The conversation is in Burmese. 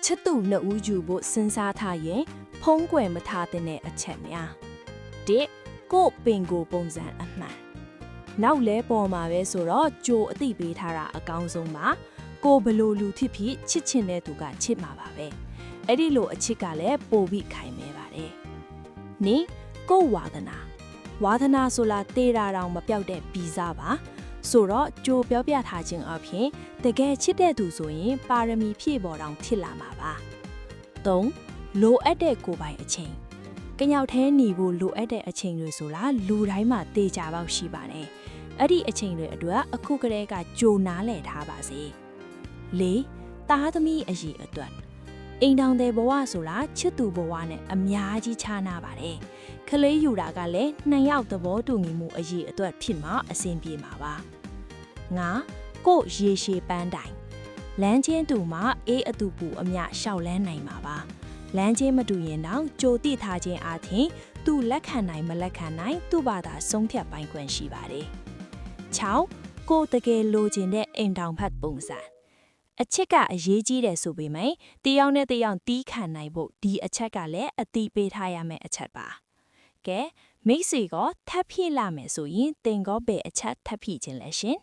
ချစ်သူနှစ်ဦးယူဖို့စဉ်းစားထားရင်ဖုံးကွယ်မထားတဲ့အချက်များတစ်ကို့ပင်ကိုပုံစံအမှန်နောက်လဲပေါ်မှာပဲဆိုတော့ကြိုအသိပေးထားတာအကောင်းဆုံးပါကိုဘလို့လူဖြစ်ဖြစ်ချစ်ချင်တဲ့သူကချစ်မှာပါပဲအဲ့ဒီလိုအချစ်ကလည်းပိုပြီးခိုင်မဲပါတယ်နိကို့ဝါသနာဆိုလားတေးတာတောင်မပြောက်တဲ့ဗီဇပါဆိုတော့ကြိုပြောပြထားခြင်းအပြင်တကယ်ချစ်တဲ့သူဆိုရင်ပါရမီဖြည့်ပေါ်တောင်ဖြစ်လာမှာပါ3လိုအပ်တဲ့ကိုယ်ပိုင်အချိန်ကညောက်သေးနေဖို့လိုအပ်တဲ့အချိန်တွေဆိုလားလူတိုင်းမှာတေချာပေါက်ရှိပါတယ်အဲ့ဒီအချိန်တွေအတွက်အခုကတည်းကကြိုနားလည်ထားပါစေ4သားသမီးအရေးအတွက်အိမ်တောင်တဲ့ဘဝဆိုလားချစ်သူဘဝနဲ့အများကြီးခြားနာပါတယ်ခလေးယူတာကလည်း2ယောက်သဘောတူညီမှုအရေးအတွက်ဖြစ်မှအဆင်ပြေမှာပါ5ကိုရေရှည်ပန်းတိုင်လမ်းချင်းတူမှာအေးအတူပူအမြရှောက်လန်းနိုင်မှာပါလမ်းချင်းမတူရင်တော့ကြိုတိထားခြင်းအပြင်သူလက်ခံနိုင်မလက်ခံနိုင်သူ့ဘာသာဆုံးဖြတ်ပိုင်ခွင့်ရှိပါတယ်6ကိုတကယ်လိုချင်တဲ့အိမ်တောင်ဖတ်ပုံစံအချစ်ကအရေးကြီးတယ်ဆိုပေမဲ့တယောက်နဲ့တယောက်တီးခံနိုင်ဖို့ဒီအချက်ကလည်းအတိပေးထားရမယ့်အချက်ပါကဲမိတ်ဆွေကထပ်ဖြည့်လာမယ်ဆိုရင်တင်ကောပဲအချက်ထပ်ဖြည့်ခြင်းလဲရှင်